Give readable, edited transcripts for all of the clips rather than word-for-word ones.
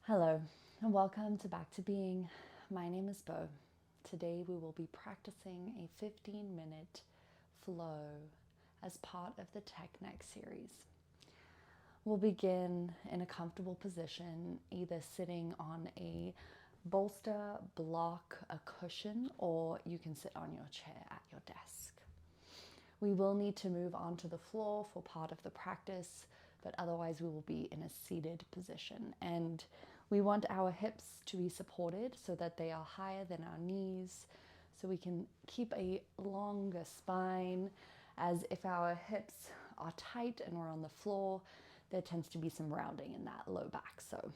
Hello and welcome to Back to Being. My name is Bo. Today we will be practicing a 15-minute flow as part of the Tech Neck series. We'll begin in a comfortable position, either sitting on a bolster, block, a cushion, or you can sit on your chair at your desk. We will need to move onto the floor for part of the practice, but otherwise we will be in a seated position. And we want our hips to be supported so that they are higher than our knees, so we can keep a longer spine. As if our hips are tight and we're on the floor, there tends to be some rounding in that low back. So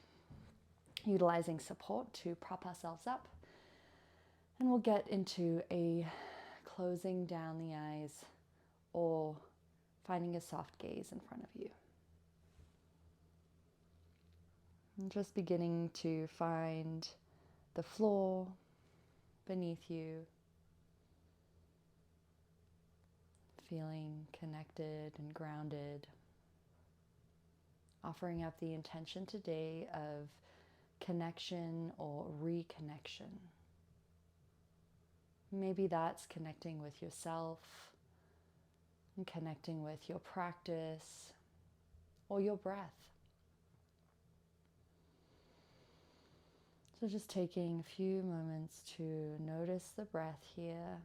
utilizing support to prop ourselves up. And we'll get into a closing down the eyes or finding a soft gaze in front of you. And just beginning to find the floor beneath you, feeling connected and grounded, offering up the intention today of connection or reconnection. Maybe that's connecting with yourself and connecting with your practice or your breath. So just taking a few moments to notice the breath here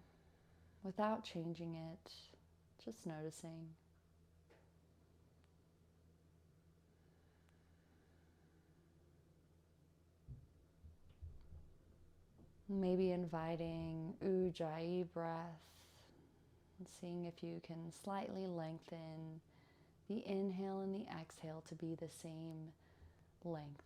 without changing it, just noticing. Maybe inviting Ujjayi breath and seeing if you can slightly lengthen the inhale and the exhale to be the same length.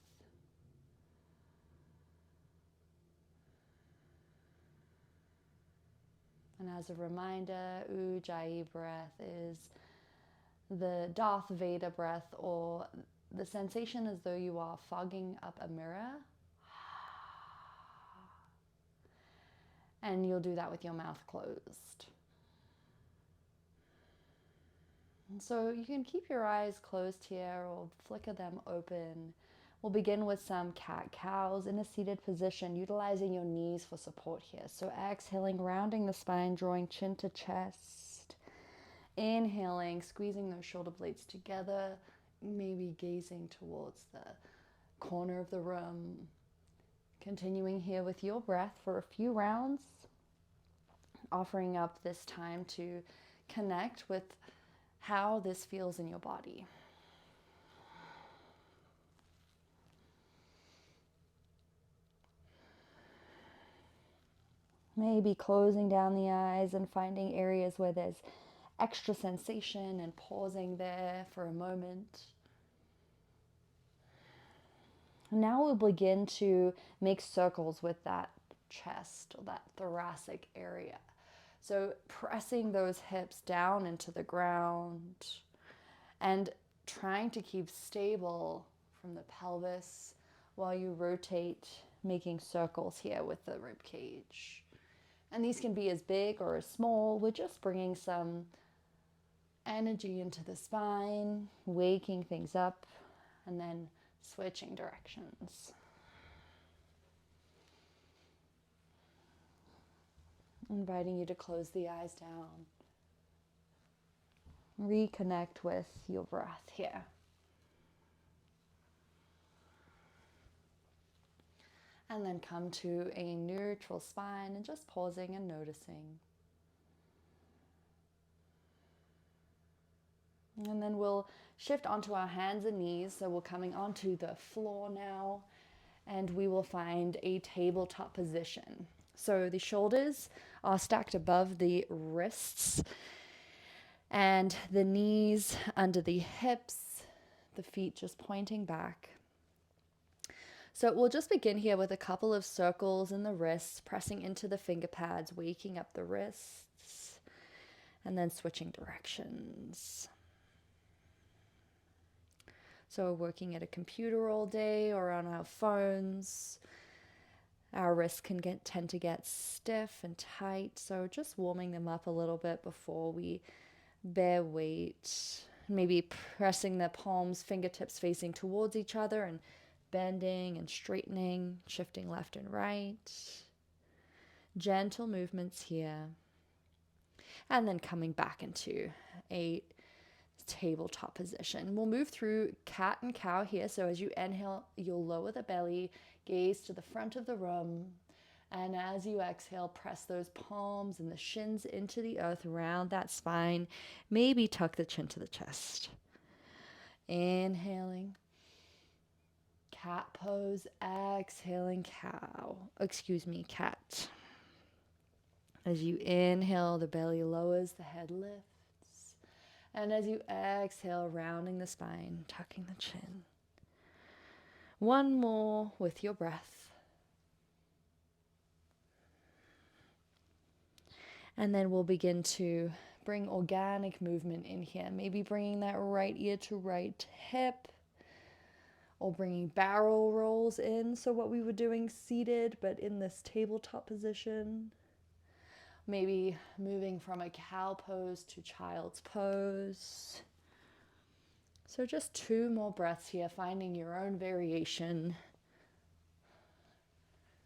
And as a reminder, Ujjayi breath is the Darth Vader breath, or the sensation as though you are fogging up a mirror. And you'll do that with your mouth closed. And so you can keep your eyes closed here or flicker them open. We'll begin with some cat-cows in a seated position, utilizing your knees for support here. So exhaling, rounding the spine, drawing chin to chest. Inhaling, squeezing those shoulder blades together, maybe gazing towards the corner of the room. Continuing here with your breath for a few rounds, offering up this time to connect with how this feels in your body. Maybe closing down the eyes and finding areas where there's extra sensation and pausing there for a moment. Now we'll begin to make circles with that chest or that thoracic area. So pressing those hips down into the ground and trying to keep stable from the pelvis while you rotate, making circles here with the rib cage. And these can be as big or as small. We're just bringing some energy into the spine, waking things up, and then switching directions. Inviting you to close the eyes down. Reconnect with your breath here. And then come to a neutral spine and just pausing and noticing. And then we'll shift onto our hands and knees. So we're coming onto the floor now, and we will find a tabletop position. So the shoulders are stacked above the wrists and the knees under the hips, the feet just pointing back. So we'll just begin here with a couple of circles in the wrists, pressing into the finger pads, waking up the wrists, and then switching directions. So working at a computer all day or on our phones, our wrists can tend to get stiff and tight. So just warming them up a little bit before we bear weight. Maybe pressing the palms, fingertips facing towards each other and bending and straightening, shifting left and right. Gentle movements here. And then coming back into a tabletop position. We'll move through cat and cow here. So as you inhale, you'll lower the belly, gaze to the front of the room. And as you exhale, press those palms and the shins into the earth around that spine. Maybe tuck the chin to the chest. Inhaling, cat pose. Exhaling, cat. As you inhale, the belly lowers, the head lifts. And as you exhale, rounding the spine, tucking the chin. One more with your breath. And then we'll begin to bring organic movement in here. Maybe bringing that right ear to right hip, or bringing barrel rolls in. So what we were doing seated, but in this tabletop position. Maybe moving from a cow pose to child's pose. So just 2 more breaths here, finding your own variation.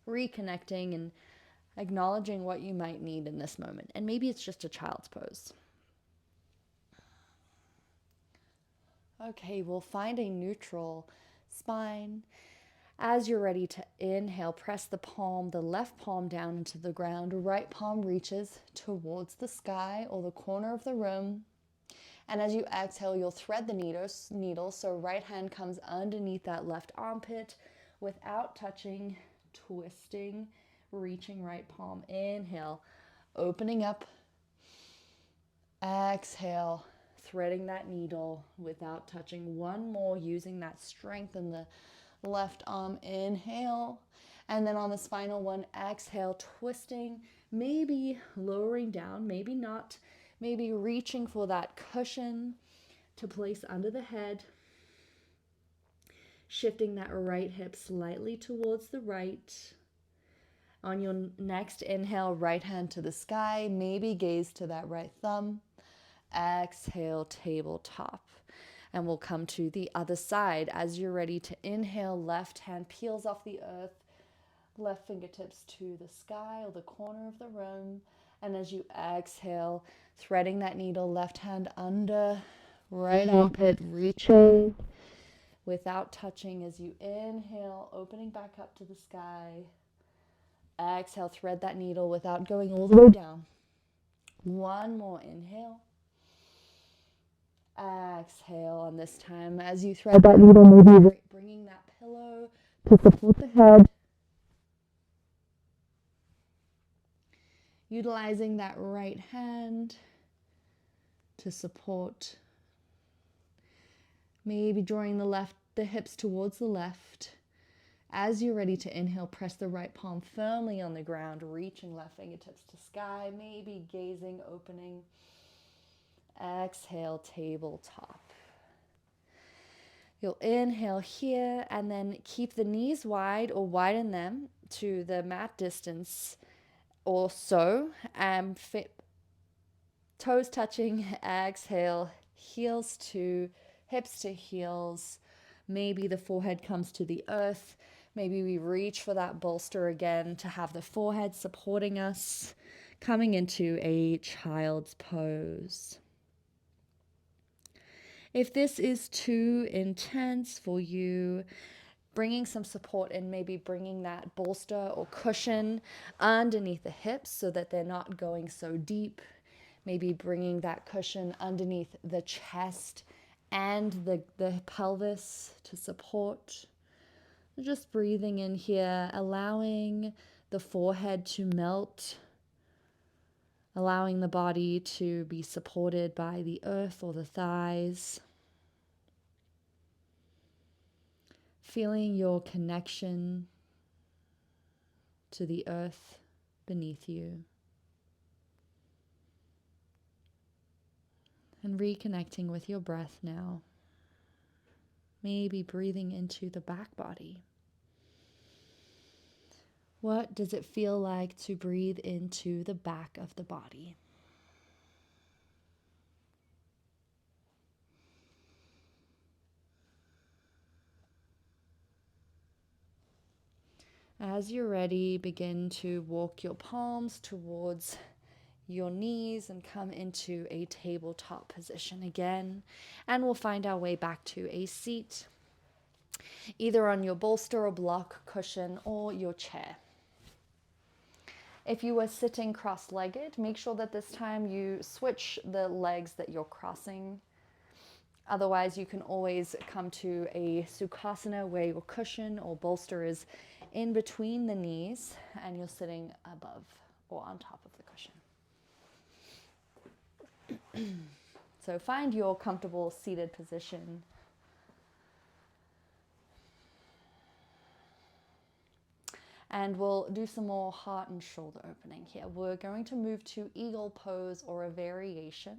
Reconnecting and acknowledging what you might need in this moment. And maybe it's just a child's pose. Okay, we'll find a neutral spine. As you're ready to inhale, press the left palm down into the ground. Right palm reaches towards the sky or the corner of the room. And as you exhale, you'll thread the needle. So right hand comes underneath that left armpit without touching, twisting, reaching right palm. Inhale, opening up. Exhale, threading that needle without touching. One more, using that strength in the left arm. Inhale. And then on the spinal one, exhale, twisting, maybe lowering down, maybe not, maybe reaching for that cushion to place under the head. Shifting that right hip slightly towards the right. On your next inhale, right hand to the sky, maybe gaze to that right thumb. Exhale, tabletop. And we'll come to the other side. As you're ready to inhale, left hand peels off the earth, left fingertips to the sky or the corner of the room. And as you exhale, threading that needle, left hand under, right armpit, reaching without touching. As you inhale, opening back up to the sky. Exhale, thread that needle without going all the way down. One more inhale. Exhale, and this time as you thread that needle, maybe bringing that pillow to support the head. Utilizing that right hand to support. Maybe drawing the hips towards the left. As you're ready to inhale, press the right palm firmly on the ground, reaching left fingertips to sky, maybe gazing, opening. Exhale, tabletop. You'll inhale here and then keep the knees wide or widen them to the mat distance or so. Toes touching, exhale, hips to heels. Maybe the forehead comes to the earth. Maybe we reach for that bolster again to have the forehead supporting us, coming into a child's pose. If this is too intense for you, bringing some support and maybe bringing that bolster or cushion underneath the hips so that they're not going so deep. Maybe bringing that cushion underneath the chest and the pelvis to support. Just breathing in here, allowing the forehead to melt, allowing the body to be supported by the earth or the thighs. Feeling your connection to the earth beneath you. And reconnecting with your breath now. Maybe breathing into the back body. What does it feel like to breathe into the back of the body? As you're ready, begin to walk your palms towards your knees and come into a tabletop position again. And we'll find our way back to a seat, either on your bolster or block cushion or your chair. If you were sitting cross-legged, make sure that this time you switch the legs that you're crossing. Otherwise, you can always come to a Sukhasana where your cushion or bolster is in between the knees and you're sitting above or on top of the cushion. So find your comfortable seated position. And we'll do some more heart and shoulder opening here. We're going to move to eagle pose or a variation.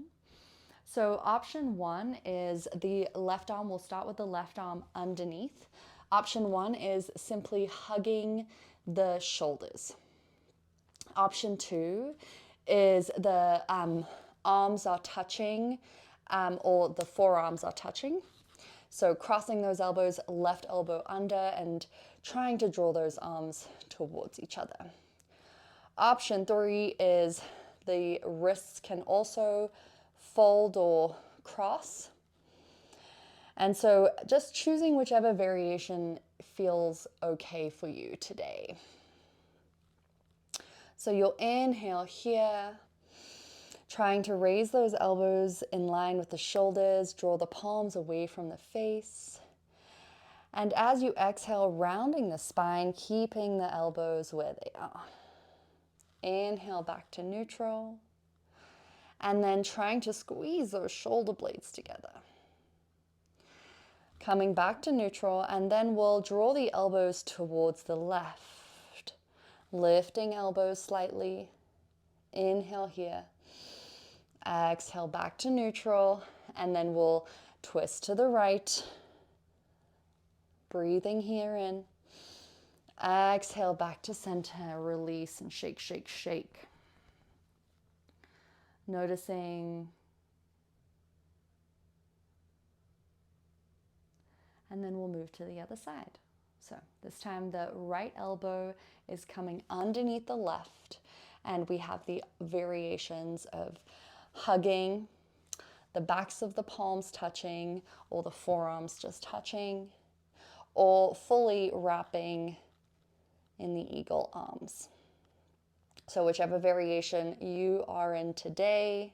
So option one is the left arm. We'll start with the left arm underneath. Option one is simply hugging the shoulders. Option two is the arms are touching or the forearms are touching. So crossing those elbows, left elbow under, and trying to draw those arms towards each other. Option three is the wrists can also fold or cross. And so just choosing whichever variation feels okay for you today. So you'll inhale here, trying to raise those elbows in line with the shoulders, draw the palms away from the face. And as you exhale, rounding the spine, keeping the elbows where they are. Inhale back to neutral. And then trying to squeeze those shoulder blades together. Coming back to neutral, and then we'll draw the elbows towards the left. Lifting elbows slightly. Inhale here. Exhale back to neutral, and then we'll twist to the right. Breathing here in. Exhale back to center, release, and shake, shake, shake. Noticing. And then we'll move to the other side. So this time the right elbow is coming underneath the left, and we have the variations of hugging, the backs of the palms touching, or the forearms just touching, or fully wrapping in the eagle arms. So whichever variation you are in today,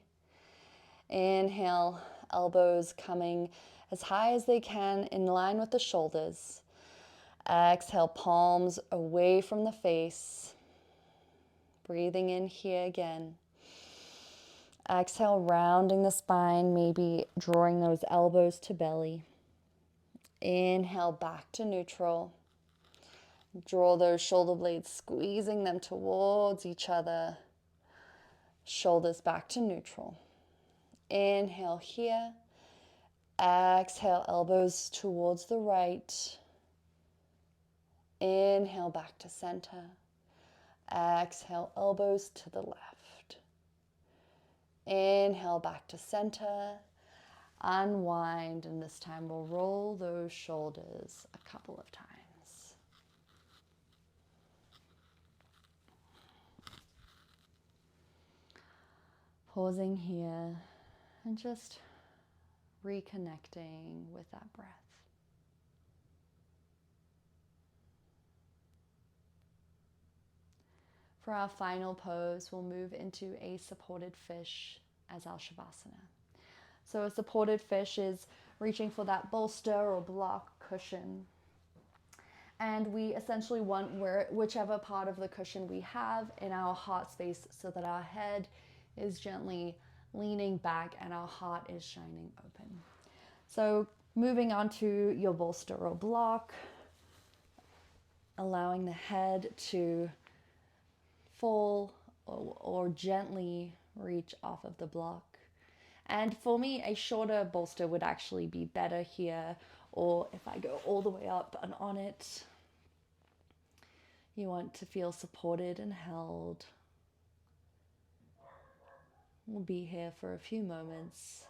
inhale, elbows coming as high as they can in line with the shoulders. Exhale, palms away from the face. Breathing in here again. Exhale, rounding the spine, maybe drawing those elbows to belly. Inhale, back to neutral. Draw those shoulder blades, squeezing them towards each other. Shoulders back to neutral. Inhale here. Exhale, elbows towards the right. Inhale, back to center. Exhale, elbows to the left. Inhale, back to center. Unwind, and this time we'll roll those shoulders a couple of times. Pausing here and just reconnecting with that breath. For our final pose, we'll move into a supported fish as our Shavasana. So a supported fish is reaching for that bolster or block cushion. And we essentially want whichever part of the cushion we have in our heart space so that our head is gently leaning back and our heart is shining open. So moving on to your bolster or block, allowing the head to fall or gently reach off of the block. And for me, a shorter bolster would actually be better here, or if I go all the way up and on it, you want to feel supported and held. We'll be here for a few moments.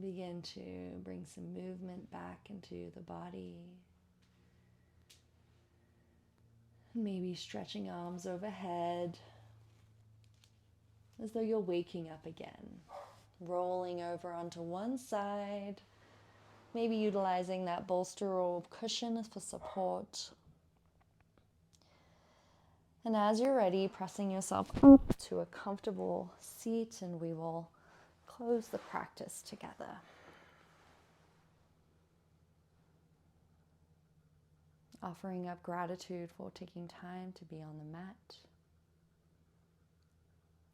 Begin to bring some movement back into the body. Maybe stretching arms overhead as though you're waking up again. Rolling over onto one side. Maybe utilizing that bolster or cushion for support. And as you're ready, pressing yourself up to a comfortable seat, and we will close the practice together. Offering up gratitude for taking time to be on the mat.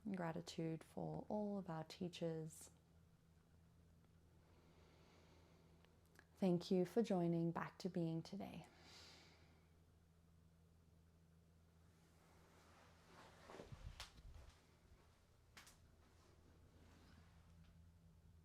And gratitude for all of our teachers. Thank you for joining Back to Being today.